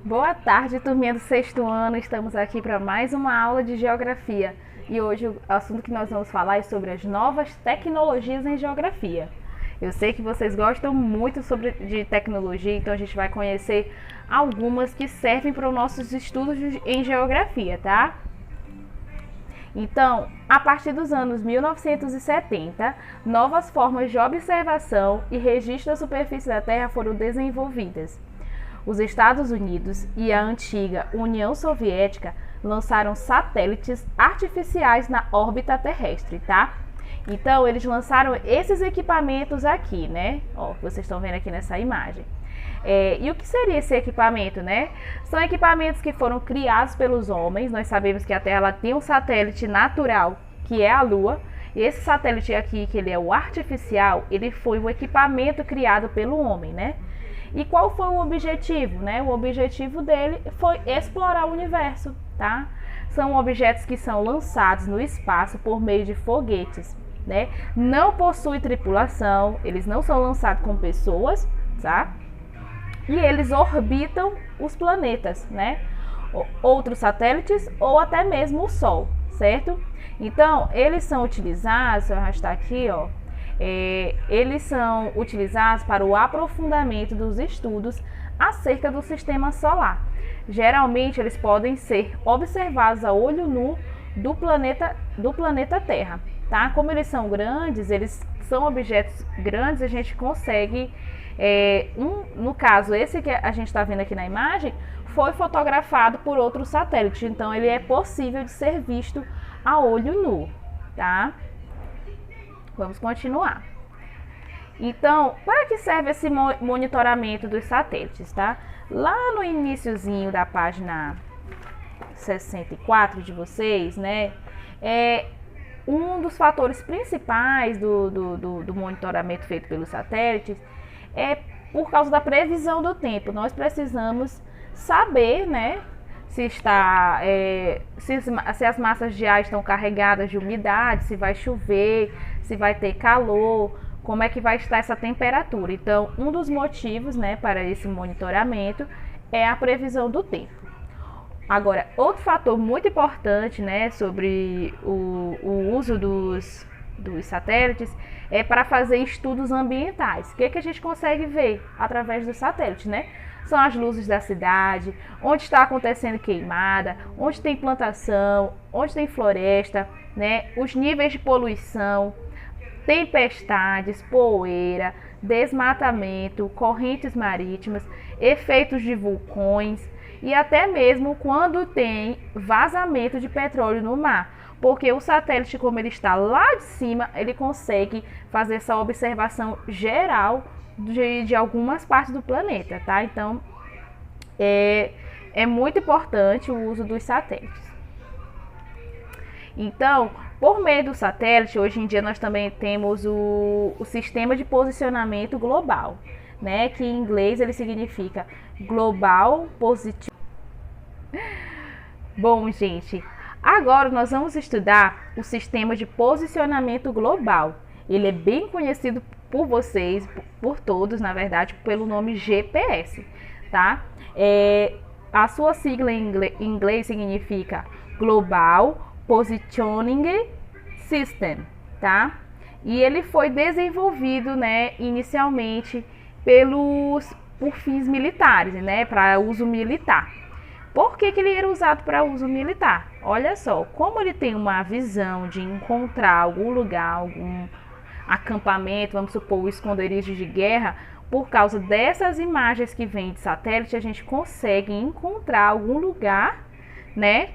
Boa tarde, turminha do sexto ano. Estamos aqui para mais uma aula de geografia. E hoje o assunto que nós vamos falar é sobre as novas tecnologias em geografia. Eu sei que vocês gostam muito de tecnologia, então a gente vai conhecer algumas que servem para os nossos estudos em geografia, tá? Então, a partir dos anos 1970, novas formas de observação e registro da superfície da Terra foram desenvolvidas. Os Estados Unidos e a antiga União Soviética lançaram satélites artificiais na órbita terrestre, tá? Então, eles lançaram esses equipamentos aqui, né? Ó, vocês estão vendo aqui nessa imagem. E o que seria esse equipamento, né? São equipamentos que foram criados pelos homens. Nós sabemos que a Terra ela tem um satélite natural, que é a Lua. E esse satélite aqui, que ele é o artificial, ele foi um equipamento criado pelo homem, né? E qual foi o objetivo, né? O objetivo dele foi explorar o universo, tá? São objetos que são lançados no espaço por meio de foguetes, né? Não possuem tripulação, eles não são lançados com pessoas, tá? E eles orbitam os planetas, né? Outros satélites ou até mesmo o Sol, certo? Então, eles são utilizados, se eu arrastar aqui, ó, eles são utilizados para o aprofundamento dos estudos acerca do sistema solar. Geralmente, eles podem ser observados a olho nu do planeta Terra, tá? Como eles são grandes, eles são objetos grandes, a gente consegue... no caso, esse que a gente está vendo aqui na imagem, foi fotografado por outro satélite, então ele é possível de ser visto a olho nu, tá? Vamos continuar. Então, para que serve esse monitoramento dos satélites, tá? Lá no iniciozinho da página 64 de vocês, né? Um dos fatores principais do monitoramento feito pelos satélites é por causa da previsão do tempo. Nós precisamos saber, né, se as massas de ar estão carregadas de umidade, se vai chover, se vai ter calor, como é que vai estar essa temperatura. Então, um dos motivos, né, para esse monitoramento é a previsão do tempo. Agora, outro fator muito importante, né, sobre o uso dos satélites é para fazer estudos ambientais. O que a gente consegue ver através do satélite, né? São as luzes da cidade, onde está acontecendo queimada, onde tem plantação, onde tem floresta, né? Os níveis de poluição, tempestades, poeira, desmatamento, correntes marítimas, efeitos de vulcões e até mesmo quando tem vazamento de petróleo no mar. Porque o satélite, como ele está lá de cima, ele consegue fazer essa observação geral de algumas partes do planeta, tá? Então, é muito importante o uso dos satélites. Então, por meio do satélite, hoje em dia nós também temos o sistema de posicionamento global, né? Que em inglês ele significa Global Position. Bom, gente, agora nós vamos estudar o sistema de posicionamento global. Ele é bem conhecido por vocês, por todos, na verdade, pelo nome GPS, tá? A sua sigla em inglês significa Global Positioning System, tá? E ele foi desenvolvido, né, inicialmente por fins militares, né, para uso militar. Por que ele era usado para uso militar? Olha só, como ele tem uma visão de encontrar algum lugar, algum acampamento, vamos supor, o esconderijo de guerra, por causa dessas imagens que vêm de satélite, a gente consegue encontrar algum lugar, né,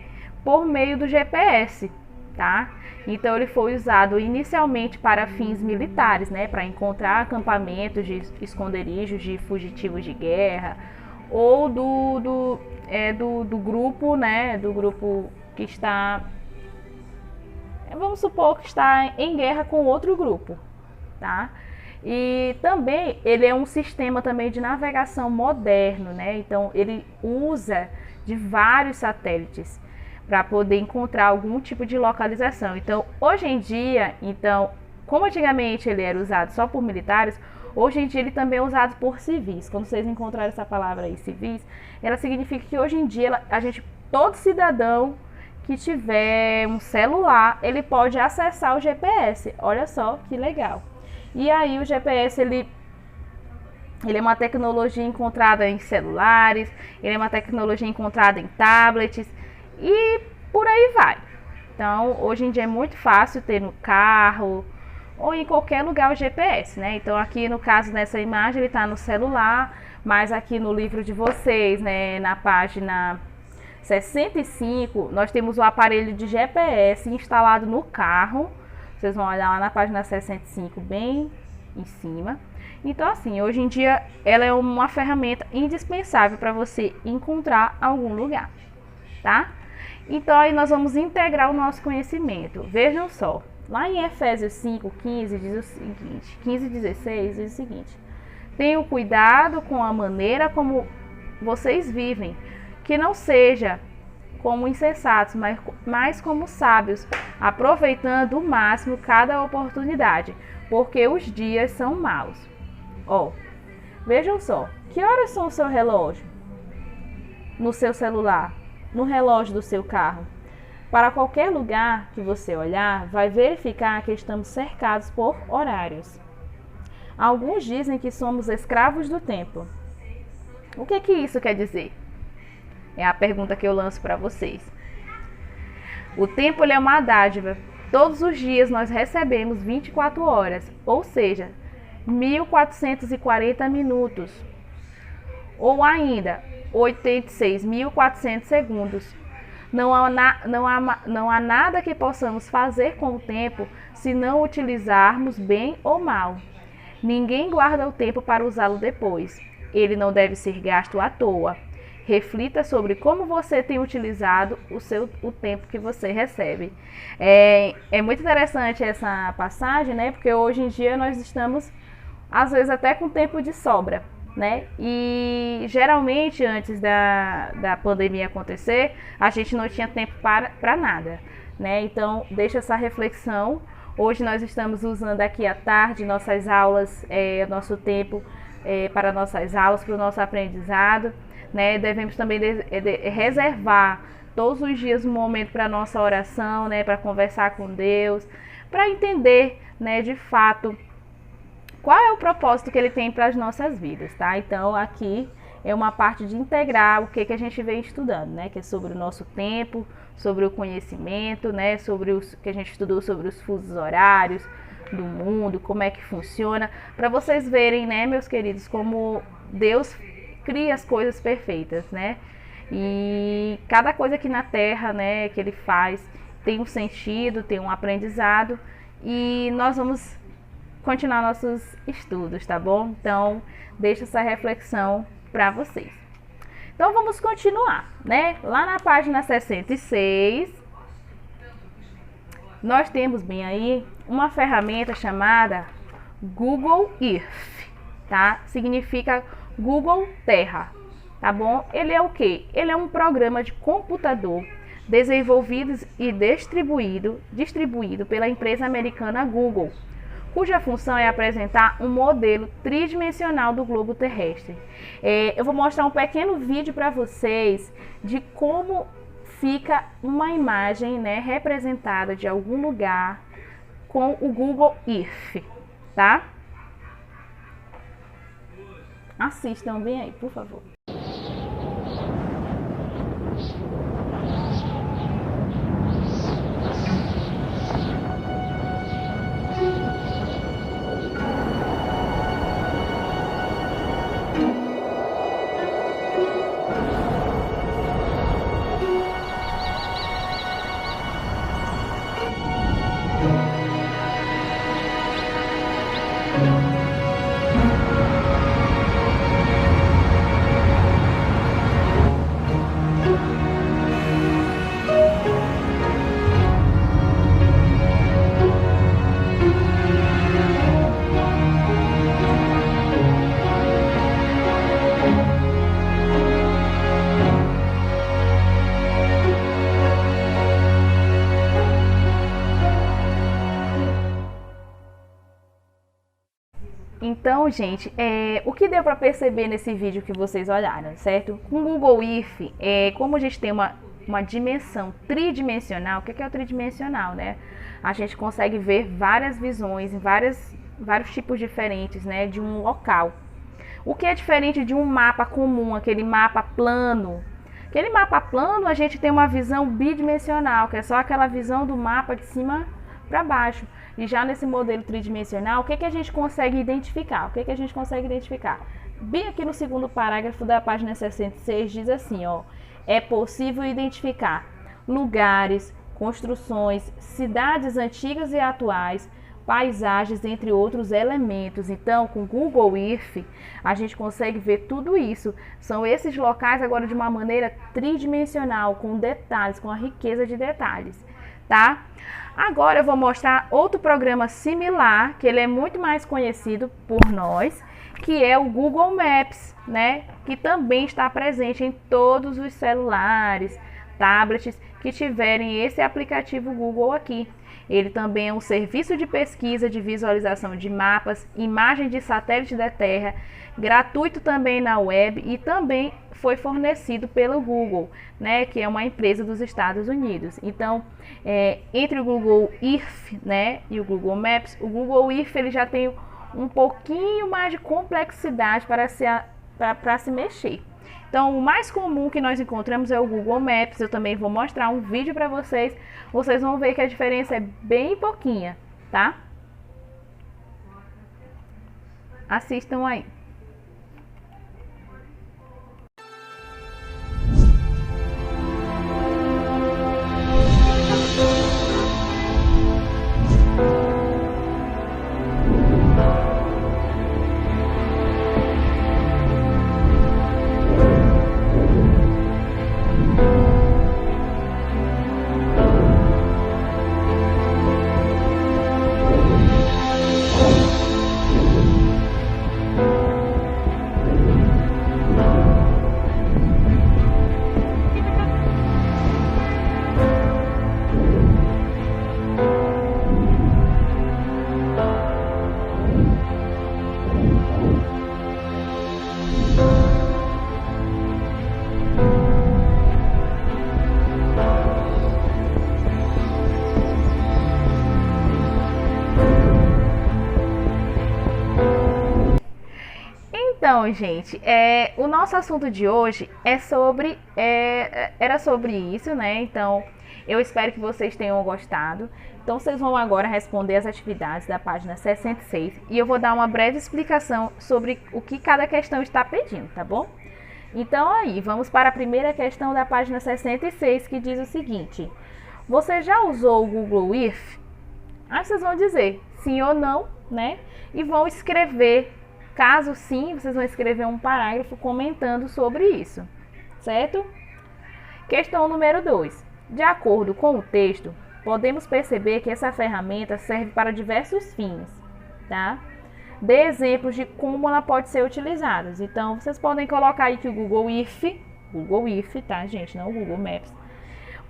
por meio do GPS, tá? Então ele foi usado inicialmente para fins militares, né, para encontrar acampamentos de esconderijos de fugitivos de guerra ou do grupo, né, do grupo que está, vamos supor que está em guerra com outro grupo, tá? E também ele é um sistema também de navegação moderno, né? Então ele usa de vários satélites para poder encontrar algum tipo de localização. Então, hoje em dia, como antigamente ele era usado só por militares, Hoje em dia ele também é usado por civis. Quando vocês encontrarem essa palavra aí, civis, ela significa que hoje em dia todo cidadão que tiver um celular, ele pode acessar o GPS. Olha só que legal. E aí o GPS, ele é uma tecnologia encontrada em celulares, ele é uma tecnologia encontrada em tablets e por aí vai. Então, hoje em dia é muito fácil ter no carro ou em qualquer lugar o GPS, né? Então, aqui no caso nessa imagem ele está no celular, mas aqui no livro de vocês, né, na página 65, nós temos o aparelho de GPS instalado no carro. Vocês vão olhar lá na página 65, bem em cima. Então, assim, hoje em dia ela é uma ferramenta indispensável para você encontrar algum lugar, tá? Então, aí nós vamos integrar o nosso conhecimento. Vejam só, lá em Efésios 5, 15, diz o seguinte, 15 e 16 diz o seguinte: tenham cuidado com a maneira como vocês vivem, que não seja como insensatos, mas como sábios, aproveitando o máximo cada oportunidade, porque os dias são maus. Ó, vejam só, que horas são o seu relógio? No seu celular, no relógio do seu carro? Para qualquer lugar que você olhar, vai verificar que estamos cercados por horários. Alguns dizem que somos escravos do tempo. O que isso quer dizer? É a pergunta que eu lanço para vocês. O tempo ele é uma dádiva. Todos os dias nós recebemos 24 horas, ou seja, 1440 minutos. Ou ainda, 86.400 segundos. Não há nada que possamos fazer com o tempo se não utilizarmos bem ou mal. Ninguém guarda o tempo para usá-lo depois. Ele não deve ser gasto à toa. Reflita sobre como você tem utilizado o tempo que você recebe. É muito interessante essa passagem, né? Porque hoje em dia nós estamos, às vezes, até com tempo de sobra, né? E geralmente, antes da pandemia acontecer, a gente não tinha tempo para nada, né? Então, deixa essa reflexão. Hoje nós estamos usando aqui à tarde nossas aulas, nosso tempo para nossas aulas, para o nosso aprendizado. Né? Devemos também reservar todos os dias um momento para a nossa oração, né? Para conversar com Deus, para entender, né, de fato qual é o propósito que Ele tem para as nossas vidas, tá? Então aqui é uma parte de integrar o que a gente vem estudando, né? Que é sobre o nosso tempo, sobre o conhecimento, né? Sobre o que a gente estudou sobre os fusos horários do mundo, como é que funciona, para vocês verem, né, meus queridos, como Deus cria as coisas perfeitas, né? E cada coisa aqui na Terra, né, que Ele faz tem um sentido, tem um aprendizado, e nós vamos continuar nossos estudos, tá bom? Então, deixa essa reflexão para vocês. Então, vamos continuar, né? Lá na página 66, nós temos bem aí uma ferramenta chamada Google Earth, tá? Significa Google Terra, tá bom? Ele é o quê? Ele é um programa de computador desenvolvido e distribuído pela empresa americana Google, cuja função é apresentar um modelo tridimensional do globo terrestre. Eu vou mostrar um pequeno vídeo para vocês de como fica uma imagem, né, representada de algum lugar com o Google Earth, tá? Assistam bem aí, por favor. Então, gente, o que deu para perceber nesse vídeo que vocês olharam, certo? Com o Google Earth, como a gente tem uma dimensão tridimensional, o que é o tridimensional, né? A gente consegue ver várias visões, vários tipos diferentes, né, de um local. O que é diferente de um mapa comum, aquele mapa plano. Aquele mapa plano, a gente tem uma visão bidimensional, que é só aquela visão do mapa de cima para baixo. E já nesse modelo tridimensional, o que a gente consegue identificar? O que a gente consegue identificar? Bem aqui no segundo parágrafo da página 66 diz assim, ó: é possível identificar lugares, construções, cidades antigas e atuais, paisagens, entre outros elementos. Então, com Google Earth, a gente consegue ver tudo isso. São esses locais agora de uma maneira tridimensional, com detalhes, com a riqueza de detalhes, tá? Agora eu vou mostrar outro programa similar, que ele é muito mais conhecido por nós, que é o Google Maps, né? Que também está presente em todos os celulares, tablets que tiverem esse aplicativo Google aqui. Ele também é um serviço de pesquisa de visualização de mapas, imagem de satélite da Terra, gratuito também na web e também foi fornecido pelo Google, né, que é uma empresa dos Estados Unidos. Então, entre o Google Earth, né, e o Google Maps, o Google Earth ele já tem um pouquinho mais de complexidade para se mexer. Então, o mais comum que nós encontramos é o Google Maps. Eu também vou mostrar um vídeo para vocês. Vocês vão ver que a diferença é bem pouquinha, tá? Assistam aí. Então, gente, o nosso assunto de hoje era sobre isso, né? Então, eu espero que vocês tenham gostado. Então, vocês vão agora responder as atividades da página 66 e eu vou dar uma breve explicação sobre o que cada questão está pedindo, tá bom? Então, aí, vamos para a primeira questão da página 66, que diz o seguinte: você já usou o Google Earth? Aí vocês vão dizer sim ou não, né? E vão escrever. Caso sim, vocês vão escrever um parágrafo comentando sobre isso, certo? Questão número 2. De acordo com o texto, podemos perceber que essa ferramenta serve para diversos fins, tá? Dê exemplos de como ela pode ser utilizada. Então, vocês podem colocar aí que o Google Earth, tá, gente? Não o Google Maps.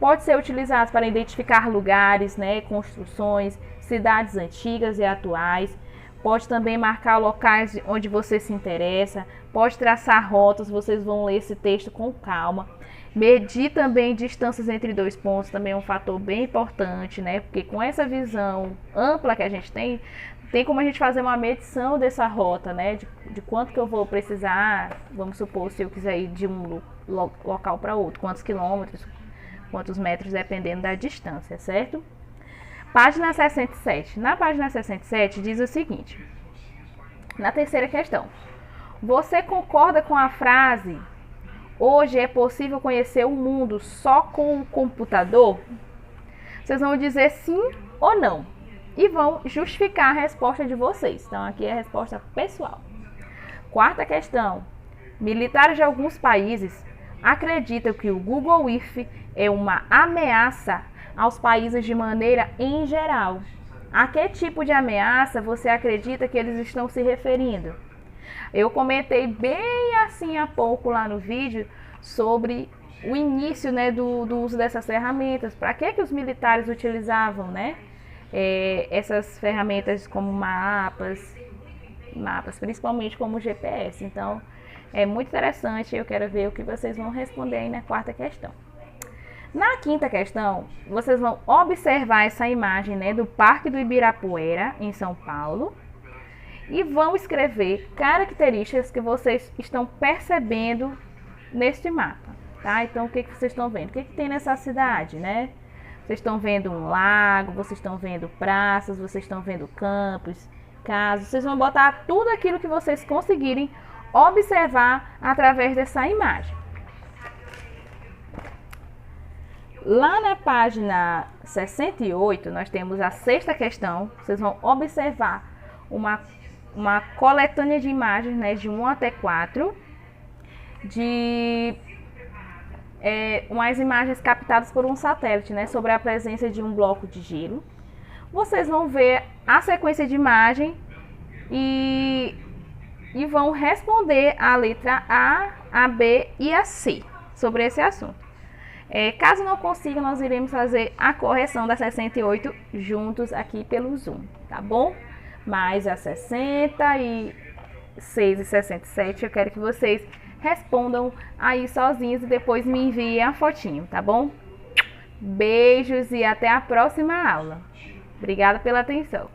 Pode ser utilizado para identificar lugares, né, construções, cidades antigas e atuais. Pode também marcar locais onde você se interessa, pode traçar rotas, vocês vão ler esse texto com calma. Medir também distâncias entre dois pontos também é um fator bem importante, né? Porque com essa visão ampla que a gente tem como a gente fazer uma medição dessa rota, né? De quanto que eu vou precisar, vamos supor, se eu quiser ir de um local para outro, quantos quilômetros, quantos metros, dependendo da distância, certo? Página 67. Na página 67 diz o seguinte, na terceira questão: você concorda com a frase "hoje é possível conhecer o mundo só com o computador"? Vocês vão dizer sim ou não e vão justificar a resposta de vocês. Então aqui é a resposta pessoal. Quarta questão: militares de alguns países acreditam que o Google Earth é uma ameaça aos países de maneira em geral. A que tipo de ameaça você acredita que eles estão se referindo? Eu comentei bem assim há pouco lá no vídeo sobre o início, né, do uso dessas ferramentas. Para que os militares utilizavam, né, essas ferramentas como mapas, mapas, principalmente como GPS. Então, é muito interessante, eu quero ver o que vocês vão responder aí na quarta questão. Na quinta questão, vocês vão observar essa imagem, né, do Parque do Ibirapuera, em São Paulo, e vão escrever características que vocês estão percebendo neste mapa, tá? Então, o que vocês estão vendo? O que tem nessa cidade, né? Vocês estão vendo um lago, vocês estão vendo praças, vocês estão vendo campos, casas. Vocês vão botar tudo aquilo que vocês conseguirem observar através dessa imagem. Lá na página 68, nós temos a sexta questão. Vocês vão observar uma coletânea de imagens, né, de 1 até 4, de umas imagens captadas por um satélite, né, sobre a presença de um bloco de gelo. Vocês vão ver a sequência de imagem e vão responder a letra A, B e a C sobre esse assunto. Caso não consiga, nós iremos fazer a correção da 68 juntos aqui pelo Zoom, tá bom? Mas a 66 e 67 eu quero que vocês respondam aí sozinhos e depois me enviem a fotinho, tá bom? Beijos e até a próxima aula. Obrigada pela atenção.